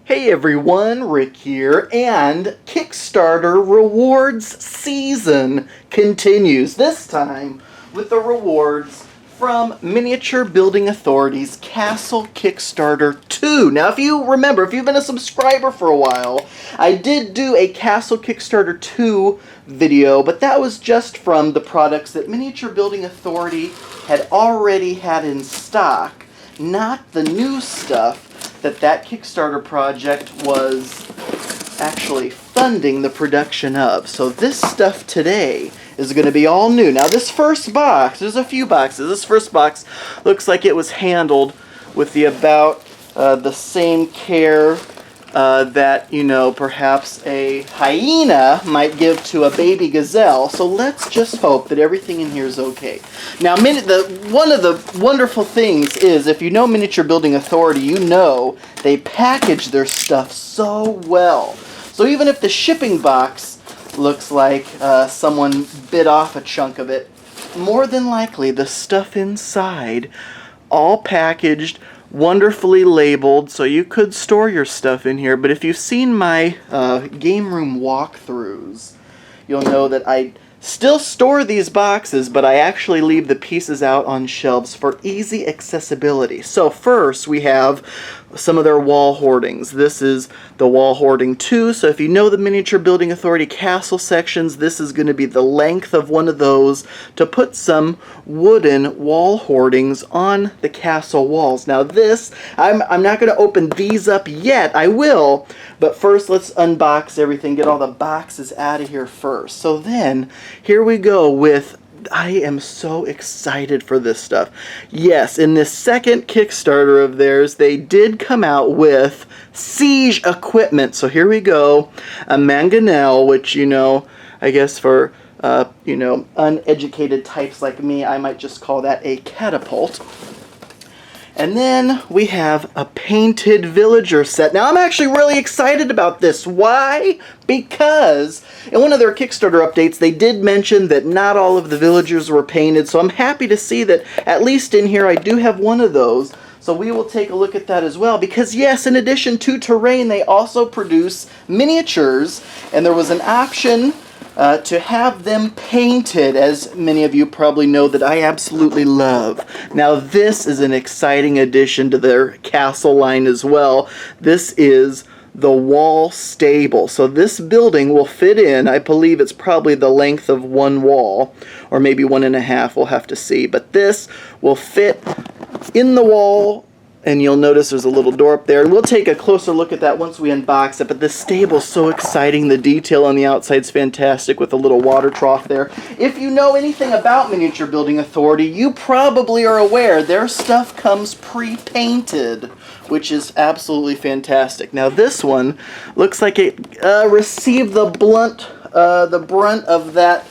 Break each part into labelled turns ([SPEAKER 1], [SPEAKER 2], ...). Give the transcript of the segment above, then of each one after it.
[SPEAKER 1] Hey everyone, Rick here, and Kickstarter rewards season continues, this time with the rewards from Miniature Building Authority's Castle Kickstarter 2. Now if you remember, if you've been a subscriber for a while, I did do a Castle Kickstarter 2 video, but that was just from the products that Miniature Building Authority had already had in stock, not the new stuff that Kickstarter project was actually funding the production of. So this stuff today is going to be all new. Now this first box, there's a few boxes. This first box looks like it was handled with the same care that, you know, perhaps a hyena might give to a baby gazelle. So let's just hope that everything in here is okay. Now, one of the wonderful things is, if you know Miniature Building Authority, you know they package their stuff so well. So even if the shipping box looks like someone bit off a chunk of it, more than likely the stuff inside, all packaged, wonderfully labeled, so you could store your stuff in here. But if you've seen my game room walkthroughs, you'll know that I still store these boxes, but I actually leave the pieces out on shelves for easy accessibility. So first we have some of their wall hoardings. This is the wall hoarding 2, so if you know the Miniature Building Authority castle sections, this is going to be the length of one of those to put some wooden wall hoardings on the castle walls. Now this, I'm not going to open these up yet. I will, but first let's unbox everything, get all the boxes out of here first. So then, here we go with, I am so excited for this stuff. Yes, in this second Kickstarter of theirs, they did come out with siege equipment. So here we go, a mangonel, which, you know, I guess for, you know, uneducated types like me, I might just call that a catapult. And then we have a painted villager set. Now I'm actually really excited about this. Why? Because in one of their Kickstarter updates they did mention that not all of the villagers were painted. So I'm happy to see that at least in here I do have one of those. So we will take a look at that as well. Because yes, in addition to terrain, they also produce miniatures. And there was an option to have them painted, as many of you probably know that I absolutely love. Now this is an exciting addition to their castle line as well. This is the wall stable. So this building will fit in, I believe it's probably the length of one wall, or maybe 1.5, we'll have to see. But this will fit in the wall, and you'll notice there's a little door up there. And we'll take a closer look at that once we unbox it. But this stable's so exciting. The detail on the outside's fantastic with a little water trough there. If you know anything about Miniature Building Authority, you probably are aware their stuff comes pre-painted, which is absolutely fantastic. Now this one looks like it received the brunt of that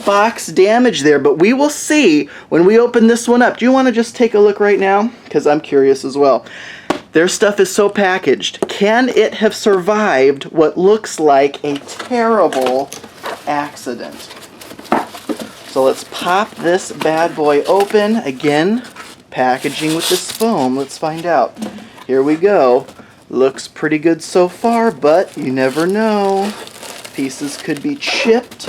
[SPEAKER 1] box damage there, but we will see when we open this one up. Do you want to just take a look right now? Because I'm curious as well. Their stuff is so packaged. Can it have survived what looks like a terrible accident? So let's pop this bad boy open. Again, packaging with this foam. Let's find out. Here we go. Looks pretty good so far, but you never know. Pieces could be chipped.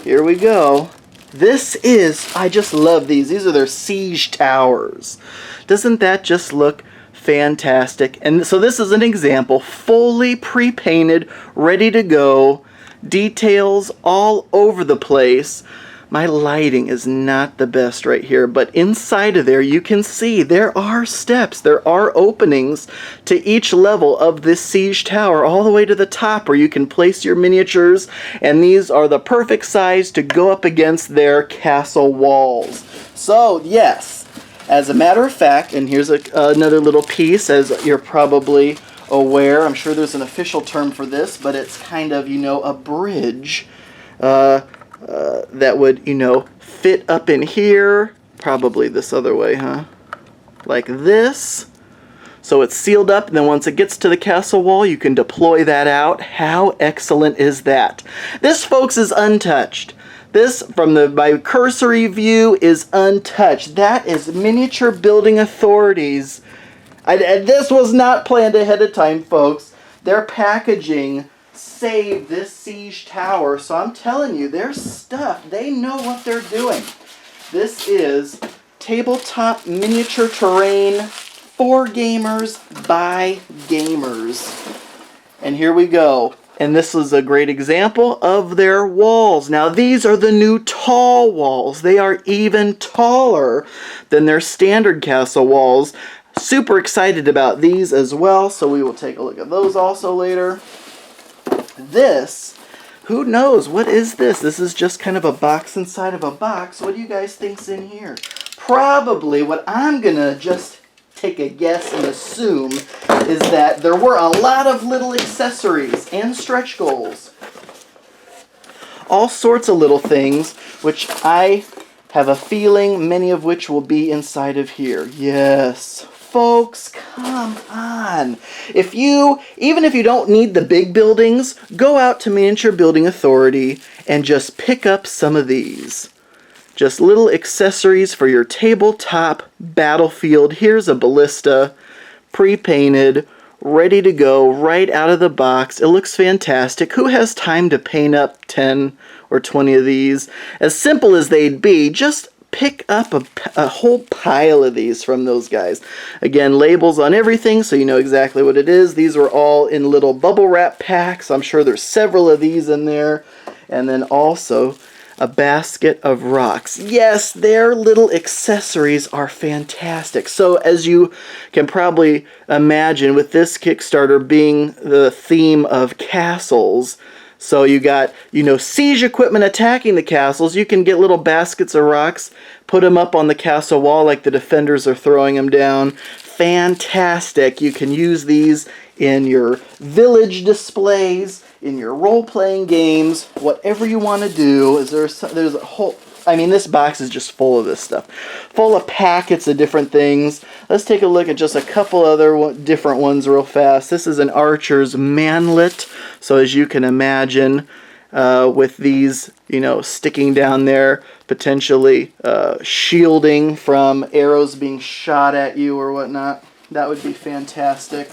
[SPEAKER 1] Here we go. This is, I just love these. These are their siege towers. Doesn't that just look fantastic? And so this is an example, fully pre-painted, ready to go. Details all over the place. My lighting is not the best right here, but inside of there you can see there are steps, there are openings to each level of this siege tower, all the way to the top where you can place your miniatures, and these are the perfect size to go up against their castle walls. So yes, as a matter of fact, and here's another little piece, as you're probably aware, I'm sure there's an official term for this, but it's kind of, you know, a bridge that would, you know, fit up in here, probably this other way, huh? Like this. So it's sealed up, and then once it gets to the castle wall, you can deploy that out. How excellent is that? This, folks, is untouched. This, from my cursory view, is untouched. That is Miniature Building Authority's. This was not planned ahead of time, folks. their packaging saved this siege tower. So I'm telling you, their stuff, they know what they're doing. This is tabletop miniature terrain for gamers by gamers. And here we go. And this is a great example of their walls. Now these are the new tall walls. They are even taller than their standard castle walls. Super excited about these as well, so we will take a look at those also later. This, who knows, what is this? This is just kind of a box inside of a box. What do you guys think's in here? Probably what I'm gonna just take a guess and assume is that there were a lot of little accessories and stretch goals. All sorts of little things, which I have a feeling many of which will be inside of here. Yes, folks, come on. Even if you don't need the big buildings, go out to Miniature Building Authority and just pick up some of these. Just little accessories for your tabletop battlefield. Here's a Ballista, pre-painted, ready to go, right out of the box. It looks fantastic. Who has time to paint up 10 or 20 of these? As simple as they'd be, just pick up a whole pile of these from those guys. Again, labels on everything so you know exactly what it is. These were all in little bubble wrap packs. I'm sure there's several of these in there. And then also a basket of rocks. Yes, their little accessories are fantastic. So as you can probably imagine, with this Kickstarter being the theme of castles, so you got, siege equipment attacking the castles, you can get little baskets of rocks, put them up on the castle wall like the defenders are throwing them down. Fantastic. You can use these in your village displays, in your role-playing games, whatever you want to do. There's a whole... this box is just full of this stuff. Full of packets of different things. Let's take a look at just a couple other different ones real fast. This is an archer's manlet. So as you can imagine, with these, sticking down there, potentially shielding from arrows being shot at you or whatnot. That would be fantastic.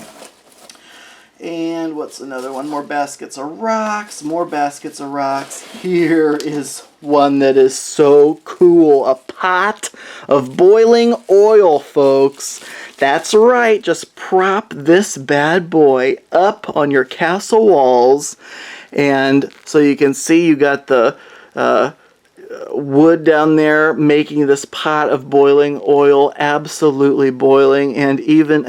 [SPEAKER 1] And what's another one? More baskets of rocks. More baskets of rocks. Here is one that is so cool. A pot of boiling oil, folks. That's right. Just prop this bad boy up on your castle walls. And so you can see you got the wood down there making this pot of boiling oil absolutely boiling, and even,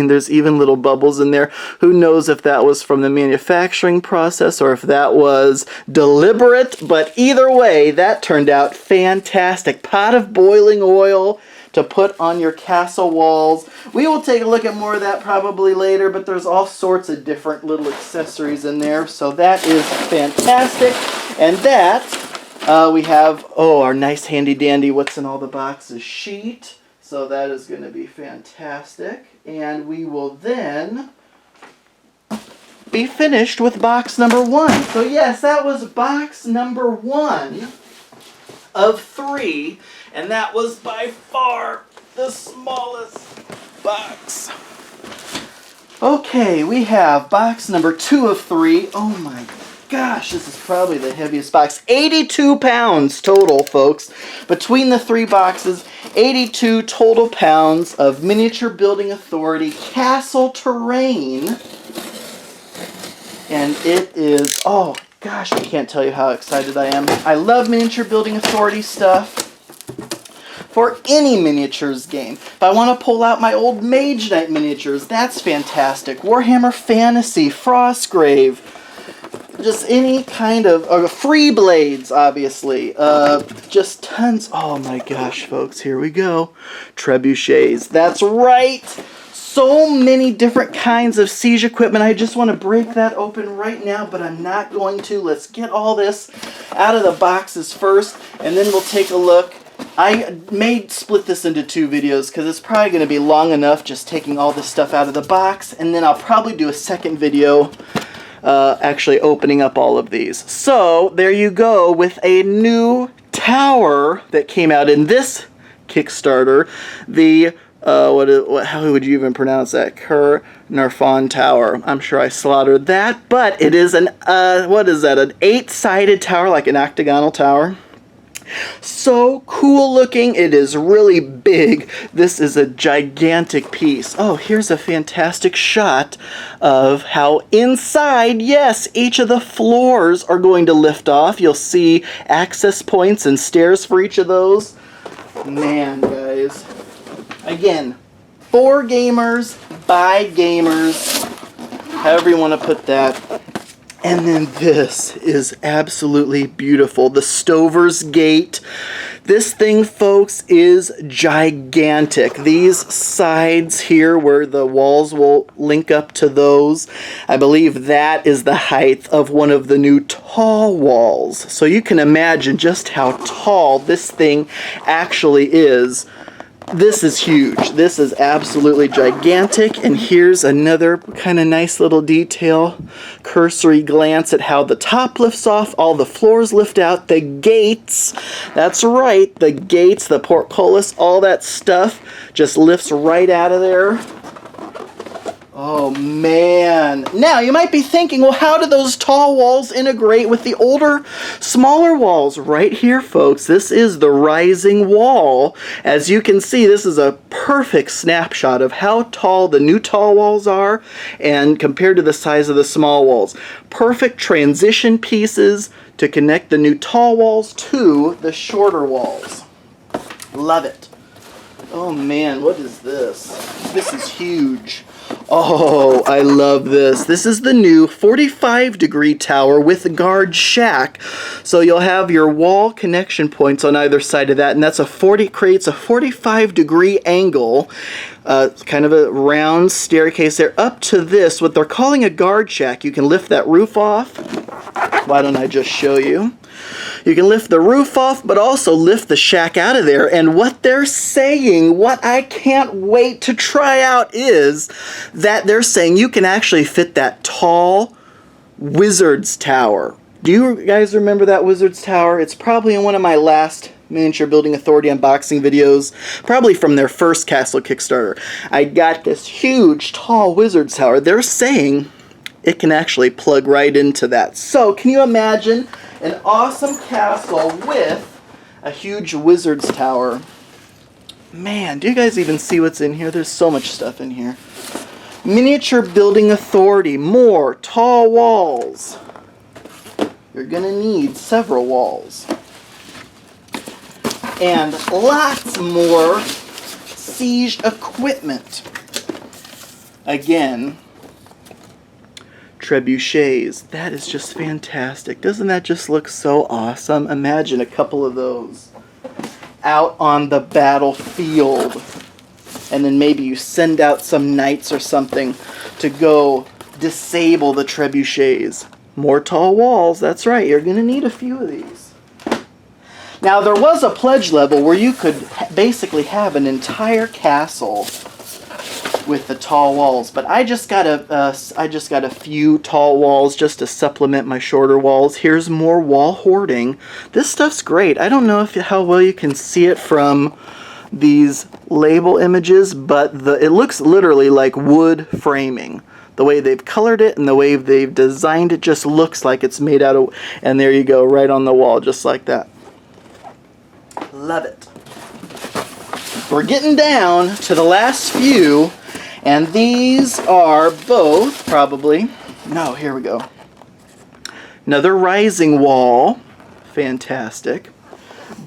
[SPEAKER 1] there's even little bubbles in there. Who knows if that was from the manufacturing process or if that was deliberate, but either way, that turned out fantastic. Pot of boiling oil to put on your castle walls. We will take a look at more of that probably later, but there's all sorts of different little accessories in there, so that is fantastic. And that we have, our nice handy dandy what's in all the boxes sheet. So that is going to be fantastic. And we will then be finished with box number 1. So yes, that was box number 1 of 3. And that was by far the smallest box. Okay, we have box number 2 of 3. Oh my gosh, this is probably the heaviest box. 82 pounds total, folks. Between the 3 boxes, 82 total pounds of Miniature Building Authority Castle Terrain. And it is, oh gosh, I can't tell you how excited I am. I love Miniature Building Authority stuff. For any miniatures game. If I want to pull out my old Mage Knight miniatures, that's fantastic. Warhammer Fantasy, Frostgrave, just any kind of, free blades, obviously. Just tons. Oh my gosh, folks, here we go. Trebuchets, that's right. So many different kinds of siege equipment. I just want to break that open right now, but I'm not going to. Let's get all this out of the boxes first, and then we'll take a look. I may split this into 2 videos because it's probably going to be long enough just taking all this stuff out of the box, and then I'll probably do a second video actually opening up all of these. So there you go with a new tower that came out in this Kickstarter, the how would you even pronounce that? Narfon Tower. I'm sure I slaughtered that, but it is an, what is that? An 8-sided tower, like an octagonal tower. So cool looking. It is really big. This is a gigantic piece. Oh, here's a fantastic shot of how inside, yes, each of the floors are going to lift off. You'll see access points and stairs for each of those. Man, guys. Again, for gamers, by gamers, however you want to put that. And then this is absolutely beautiful. The Stover's Gate. This thing, folks, is gigantic. These sides here where the walls will link up to those, I believe that is the height of one of the new tall walls. So you can imagine just how tall this thing actually is. This is huge. This is absolutely gigantic. And here's another kind of nice little detail. Cursory glance at how the top lifts off. All the floors lift out. The gates. That's right. The gates, the portcullis, all that stuff just lifts right out of there. Oh, man. Now, you might be thinking, well, how do those tall walls integrate with the older, smaller walls? Right here, folks. This is the rising wall. As you can see, this is a perfect snapshot of how tall the new tall walls are and compared to the size of the small walls. Perfect transition pieces to connect the new tall walls to the shorter walls. Love it. Oh, man, what is this? This is huge. Oh, I love this. This is the new 45-degree tower with guard shack. So you'll have your wall connection points on either side of that, and that's creates a 45-degree angle, kind of a round staircase there up to this, what they're calling a guard shack. You can lift that roof off. Why don't I just show you? You can lift the roof off, but also lift the shack out of there. And what they're saying, what I can't wait to try out, is that they're saying you can actually fit that tall Wizard's Tower. Do you guys remember that Wizard's Tower? It's probably in one of my last Miniature Building Authority unboxing videos, probably from their first Castle Kickstarter. I got this huge, tall Wizard's Tower. They're saying it can actually plug right into that. So, can you imagine an awesome castle with a huge Wizard's Tower? Man, do you guys even see what's in here? There's so much stuff in here. Miniature Building Authority, more tall walls. You're gonna need several walls. And lots more siege equipment. Again, trebuchets. That is just fantastic. Doesn't that just look so awesome? Imagine a couple of those out on the battlefield. And then maybe you send out some knights or something to go disable the trebuchets. More tall walls. That's right. You're going to need a few of these. Now, there was a pledge level where you could basically have an entire castle with the tall walls, but I just got a few tall walls just to supplement my shorter walls. Here's more wall hoarding. This stuff's great. I don't know how well you can see it from these label images, but it looks literally like wood framing. The way they've colored it and the way they've designed it just looks like it's made out of, and there you go, right on the wall, just like that. Love it. We're getting down to the last few. And these are both probably, no, here we go. Another rising wall, fantastic.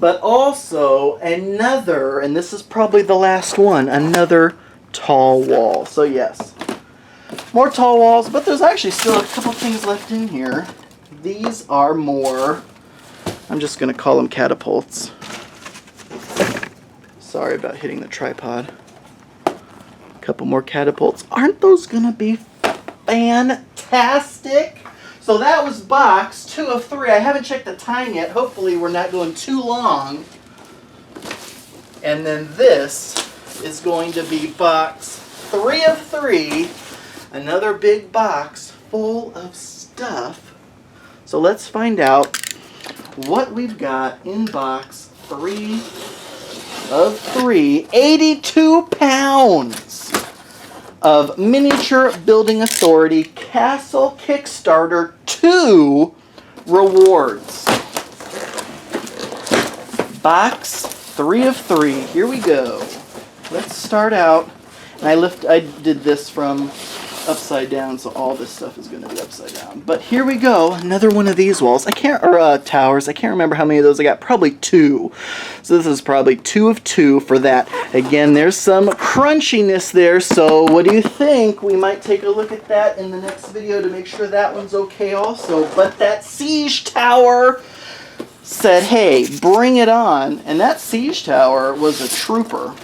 [SPEAKER 1] But also another, and this is probably the last one, another tall wall. So yes, more tall walls, but there's actually still a couple things left in here. These are more, I'm just going to call them catapults. Sorry about hitting the tripod. Couple more catapults. Aren't those gonna be fantastic? So that was box 2 of 3. I haven't checked the time yet. Hopefully we're not going too long. And then this is going to be box 3 of 3. Another big box full of stuff. So let's find out what we've got in box 3 of 3, 82 pounds of Miniature Building Authority Castle Kickstarter 2 rewards. Box 3 of 3. Here we go. Let's start out. And I did this from upside down, so all this stuff is going to be upside down. But here we go. Another one of these walls. Towers. I can't remember how many of those I got. Probably 2. So this is probably 2 of 2 for that. Again, there's some crunchiness there. So what do you think? We might take a look at that in the next video to make sure that one's okay also. But that siege tower said, hey, bring it on. And that siege tower was a trooper.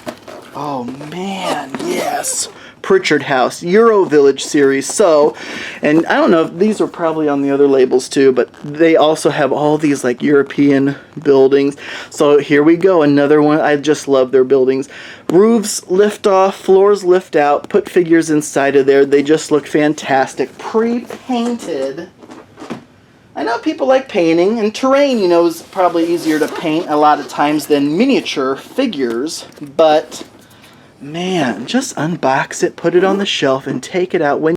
[SPEAKER 1] Oh man, yes. Pritchard House, Euro Village series. So, and I don't know if these are probably on the other labels too, but they also have all these like European buildings. So here we go, another one. I just love their buildings. Roofs lift off, floors lift out, put figures inside of there. They just look fantastic. Pre-painted. I know people like painting, and terrain, you know, is probably easier to paint a lot of times than miniature figures, but man, just unbox it, put it on the shelf, and take it out when